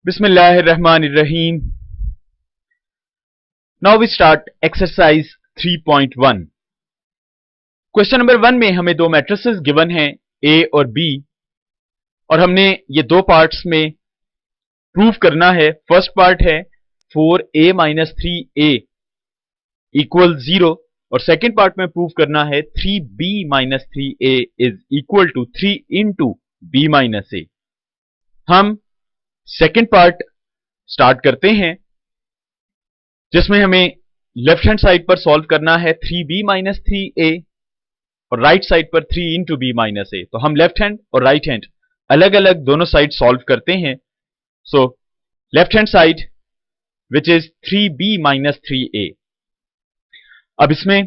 Bismillahirrahmanirrahim. Now we start exercise 3.1. Question number 1 में हमें दो मैट्रिसेस गिवन हैं A और B और हमने ये दो पार्ट्स में प्रूव करना है. फर्स्ट पार्ट है 4A माइनस 3A इक्वल 0 और सेकेंड पार्ट में प्रूव करना है 3B minus 3A is equal to 3 into B minus A. हम सेकेंड पार्ट स्टार्ट करते हैं जिसमें हमें लेफ्ट हैंड साइड पर सॉल्व करना है 3B माइनस 3A और राइट साइड पर 3 इंटू B माइनस A. तो हम लेफ्ट हैंड और राइट हैंड अलग अलग दोनों साइड सॉल्व करते हैं. So left hand side which is 3B minus 3A. अब इसमें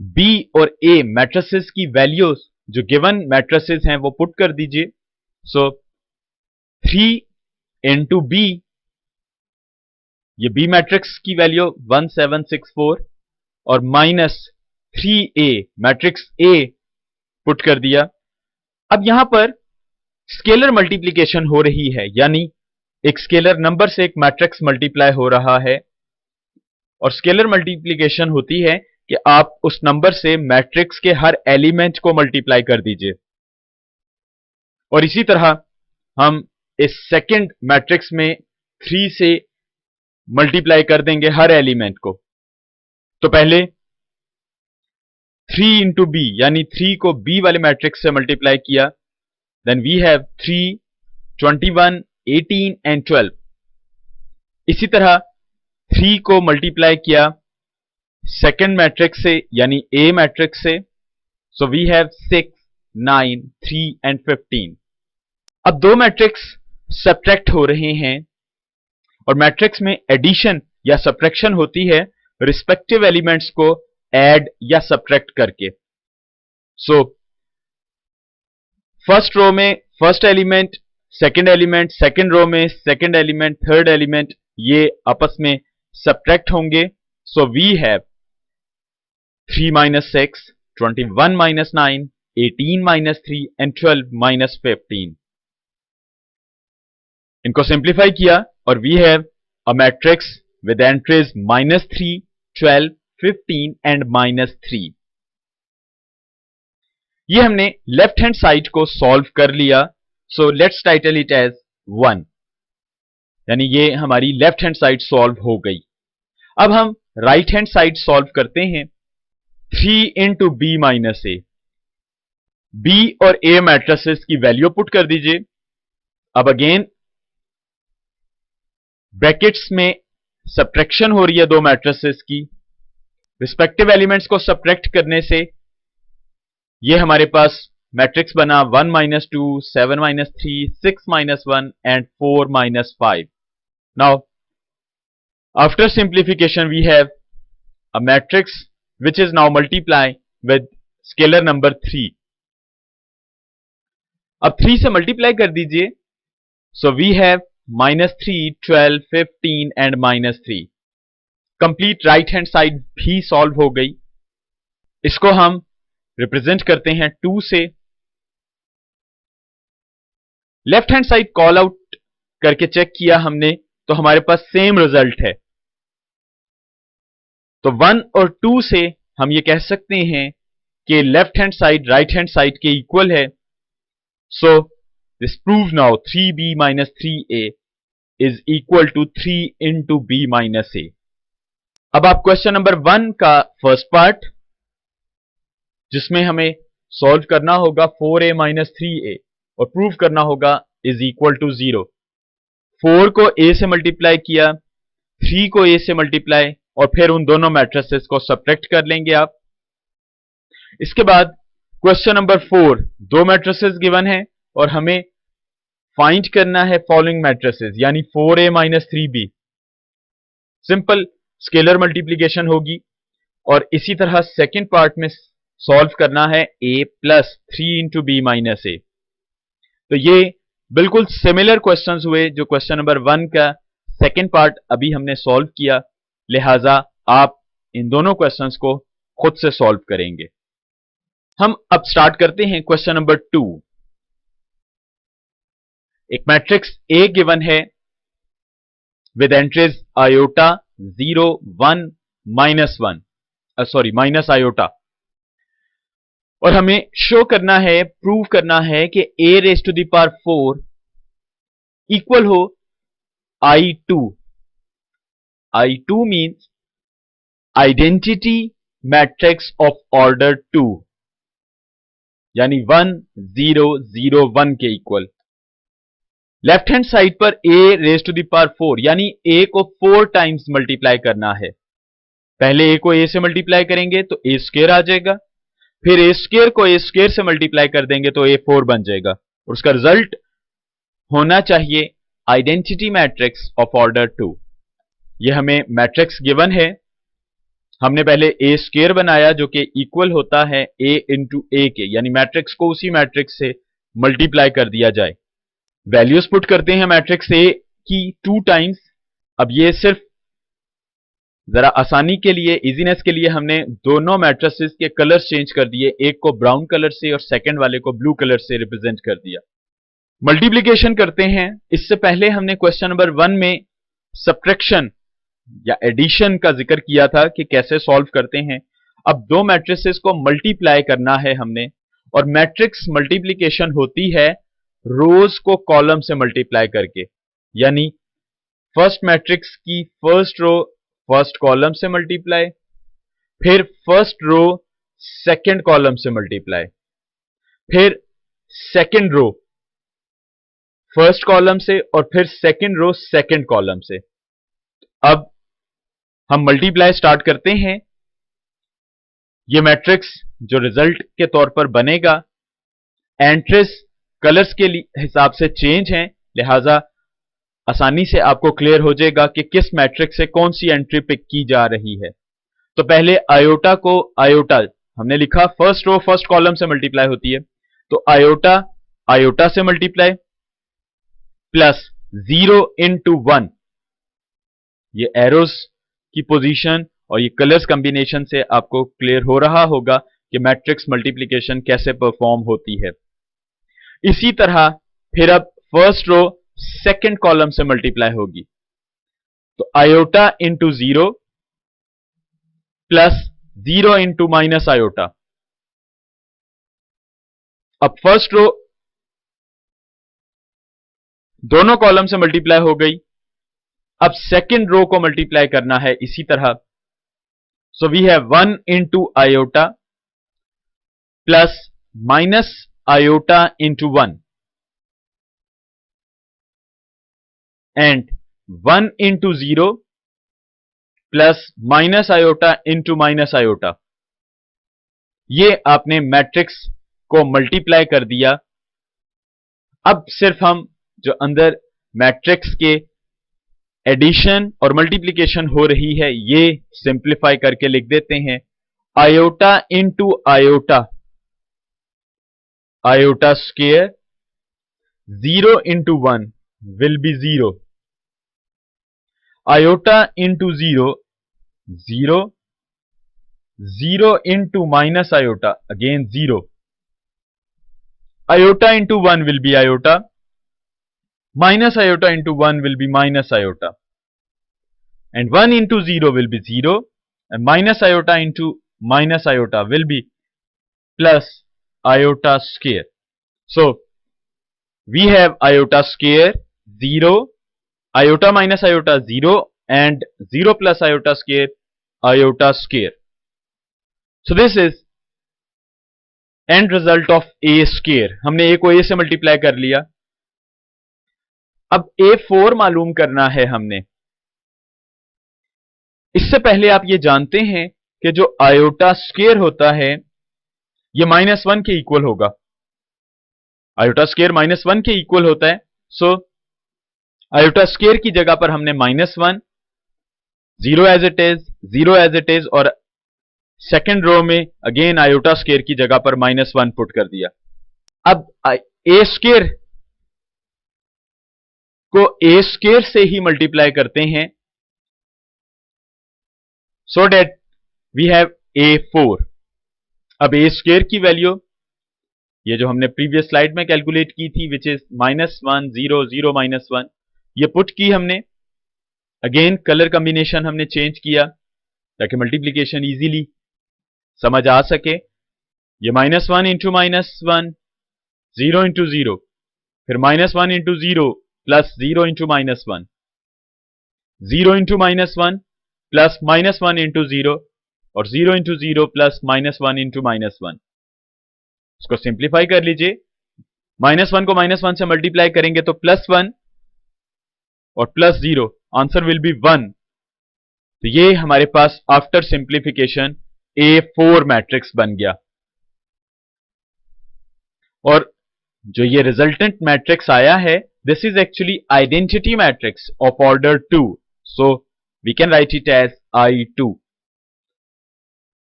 B और A मैट्रिसेस की वैल्यूज जो गिवन मैट्रिसेस हैं वो पुट कर दीजिए. सो 3 इंटू B, ये B मैट्रिक्स की वैल्यू 1764 और minus 3A matrix A put कर दिया. अब यहां पर स्केलर मल्टीप्लिकेशन हो रही है, यानी एक स्केलर नंबर से एक मैट्रिक्स मल्टीप्लाई हो रहा है और स्केलर मल्टीप्लिकेशन होती है कि आप उस नंबर से मैट्रिक्स के हर एलिमेंट को मल्टीप्लाई कर दीजिए और इसी तरह हम इस सेकंड मैट्रिक्स में 3 से मल्टीप्लाई कर देंगे हर एलिमेंट को. तो पहले 3 इंटू B यानी 3 को B वाले मैट्रिक्स से मल्टीप्लाई किया. Then we have 3, 21, 18 and 12. इसी तरह 3 को मल्टीप्लाई किया सेकंड मैट्रिक्स से यानी A मैट्रिक्स से. So we have 6, 9, 3 and 15. अब दो मैट्रिक्स सब्ट्रैक्ट हो रहे हैं और मैट्रिक्स में एडिशन या सब्ट्रैक्शन होती है रिस्पेक्टिव एलिमेंट्स को ऐड या सब्ट्रैक्ट करके. सो फर्स्ट रो में फर्स्ट एलिमेंट, सेकंड रो में सेकंड एलिमेंट, थर्ड एलिमेंट, ये आपस में सब्ट्रैक्ट होंगे. So we have 3 minus 6, 21 minus 9, 18 minus 3 and 12 minus 15. इनको सिंप्लीफाई किया और we have a matrix with entries minus 3, 12, 15 and minus 3. ये हमने लेफ्ट हैंड साइड को सॉल्व कर लिया. So let's title it as 1, यानी ये हमारी लेफ्ट हैंड साइड सॉल्व हो गई. अब हम राइट हैंड साइड सॉल्व करते हैं. 3 into B minus A. B और A मैट्रिसेस की वैल्यू पुट कर दीजिए. अब अगेन ब्रैकेट्स में सब्ट्रैक्शन हो रही है दो मैट्रिसेस की. रिस्पेक्टिव एलिमेंट्स को सब्ट्रैक्ट करने से ये हमारे पास मैट्रिक्स बना 1 minus 2, 7 minus 3, 6 minus 1 and 4 minus 5. Now after simplification we have a matrix which is now multiply with scalar number 3. अब 3 से मल्टीप्लाई कर दीजिए. So we have minus 3, 12, 15 and minus 3. Complete right hand side भी solve हो गई. इसको हम represent करते हैं 2 से. Left hand side call out करके चेक किया हमने तो हमारे पास सेम रिजल्ट है. तो 1 और 2 से हम ये कह सकते हैं कि left hand side right hand side के इक्वल है. So this prove now 3B minus 3A is equal to 3 into B minus A. अब आप क्वेश्चन नंबर 1 का फर्स्ट पार्ट जिसमें हमें सॉल्व करना होगा 4A माइनस 3A और प्रूव करना होगा इज इक्वल टू 0. 4 को A से मल्टीप्लाई किया, 3 को A से मल्टीप्लाई और फिर उन दोनों मैट्रिसेस को सब्ट्रैक्ट कर लेंगे आप. इसके बाद क्वेश्चन नंबर 4, दो मैट्रिसेस गिवन है और हमें फाइंड करना है फॉलोइंग मैट्रिसेस यानी 4A minus 3B. Simple scalar multiplication होगी और इसी तरह सेकेंड पार्ट में सॉल्व करना है A plus 3 into B minus A. तो ये बिल्कुल सिमिलर क्वेश्चंस हुए जो क्वेश्चन नंबर 1 का सेकेंड पार्ट अभी हमने सॉल्व किया. लिहाजा आप इन दोनों क्वेश्चंस को खुद से सॉल्व करेंगे. हम अब स्टार्ट करते हैं क्वेश्चन नंबर 2. एक मैट्रिक्स A गिवन है with entries iota 0 1 -1 minus iota, और हमें शो करना है, प्रूव करना है कि a raise to the power 4 equal हो I2. I2 means identity matrix of order 2, यानी 1 0 0 1 के इक्वल। लेफ्ट हैंड साइड पर a raise to the power 4, यानी a को 4 टाइम्स मल्टीप्लाई करना है। पहले a को a से मल्टीप्लाई करेंगे तो a स्क्वायर आ जाएगा, फिर a स्क्वायर को a स्क्वायर से मल्टीप्लाई कर देंगे तो a 4 बन जाएगा, और उसका रिजल्ट होना चाहिए आइडेंटिटी मैट्रिक्स ऑफ ऑर्डर 2। ये हमें मैट्रिक्स गिवन है, हमने पहले a स्क्वायर बनाया जो कि इक्वल होता है a इंटू a के, यानी मैट्रिक्स को उसी मैट्रिक्स से मल्टीप्लाई कर दिया जाए। वैल्यूज पुट करते हैं मैट्रिक्स a की 2 टाइम्स। अब ये सिर्फ जरा आसानी के लिए, इजीनेस के लिए हमने दोनों मैट्रिसेस के कलर्स चेंज कर दिए, एक को ब्राउन कलर से और सेकंड वाले को ब्लू कलर से रिप्रेजेंट कर दिया। मल्टीप्लिकेशन करते हैं। इससे पहले हमने क्वेश्चन नंबर 1 में सब्ट्रैक्शन या एडिशन का जिक्र किया था कि कैसे सॉल्व करते हैं। अब दो मैट्रिसेस को मल्टीप्लाई करना है हमने, और मैट्रिक्स मल्टीप्लिकेशन होती है रोज को कॉलम से मल्टीप्लाई करके, यानी फर्स्ट मैट्रिक्स की फर्स्ट रो फर्स्ट कॉलम से मल्टीप्लाई, फिर फर्स्ट रो सेकंड कॉलम से मल्टीप्लाई, फिर सेकंड रो फर्स्ट कॉलम से, और फिर सेकंड रो सेकंड कॉलम से। अब हम मल्टीप्लाई स्टार्ट करते हैं। ये मैट्रिक्स जो रिजल्ट के तौर पर बनेगा, एंट्रीज कलर्स के हिसाब से चेंज हैं, लिहाजा आसानी से आपको क्लियर हो जाएगा कि किस मैट्रिक्स से कौन सी एंट्री पिक की जा रही है। तो पहले आयोटा को, आयोटा हमने लिखा फर्स्ट रो फर्स्ट कॉलम से मल्टीप्लाई होती है, तो आयोटा आयोटा से मल्टीप्लाई प्लस 0 इंटू 1। ये एरोस की पोजीशन और ये कलर्स कॉम्बिनेशन से आपको क्लियर हो रहा होगा कि मैट्रिक्स मल्टीप्लिकेशन कैसे परफॉर्म होती है। इसी तरह फिर अब फर्स्ट रो सेकंड कॉलम से मल्टीप्लाई होगी, तो iota into 0 plus 0 into minus iota. अब फर्स्ट रो दोनों कॉलम से मल्टीप्लाई हो गई, अब सेकंड रो को मल्टीप्लाई करना है इसी तरह। So we have 1 into iota plus minus iota into 1 and 1 into 0 plus minus iota into minus iota. ये आपने मैट्रिक्स को मल्टीप्लाई कर दिया। अब सिर्फ हम जो अंदर मैट्रिक्स के एडिशन और मल्टीप्लिकेशन हो रही है ये सिंप्लीफाई करके लिख देते हैं। Iota into iota, iota square, 0 into 1 will be 0, iota into 0 0, 0 into minus iota again 0, iota into 1 will be iota, minus iota into 1 will be minus iota, and 1 into 0 will be 0, and minus iota into minus iota will be plus iota square. So we have iota square 0, iota minus iota 0, and 0 plus iota square iota square. So this is end result of a square. हमने a को a से multiply कर लिया। अब A4 मालूम करना है हमने। इससे पहले आप ये जानते हैं कि जो आयोटा स्क्वायर होता है ये -1 के इक्वल होगा। आयोटा स्क्वायर -1 के इक्वल होता है। सो आयोटा स्क्वायर की जगह पर हमने -1, 0 as it is, 0 as it is, और सेकेंड रो में अगेन आयोटा स्क्वायर की जगह पर -1 पुट कर दिया। अब ए स्क्वायर को ए स्क्वायर से ही मल्टीप्लाई करते हैं, सो डेट वी हैव A4। अब ए स्क्वायर की वैल्यू ये जो हमने प्रीवियस स्लाइड में कैलकुलेट की थी, विच इज -1 0 0 -1, ये पुट की हमने। अगेन कलर कॉम्बिनेशन हमने चेंज किया ताकि मल्टीप्लीकेशन इजीली समझ आ सके। ये -1 इंटू -1, 0 इंटू 0, फिर -1 into 0 plus 0 into -1, 0 into -1 plus -1 into 0 और 0 इंटू 0 प्लस -1 इंटू -1। इसको सिंप्लीफाई कर लीजिए। -1 को -1 से मल्टीप्लाई करेंगे तो +1 और +0, आंसर विल बी 1। तो ये हमारे पास आफ्टर सिंप्लीफिकेशन A4 मैट्रिक्स बन गया। और जो ये रिजल्टेंट मैट्रिक्स आया है, this is actually identity matrix of order 2, so we can write it as I2।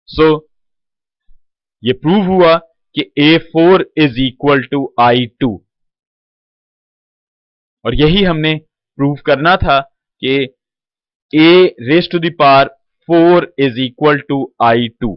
So ये प्रूव हुआ कि A4 is equal to I2, और यही हमने प्रूव करना था कि A raised to the power 4 is equal to I2।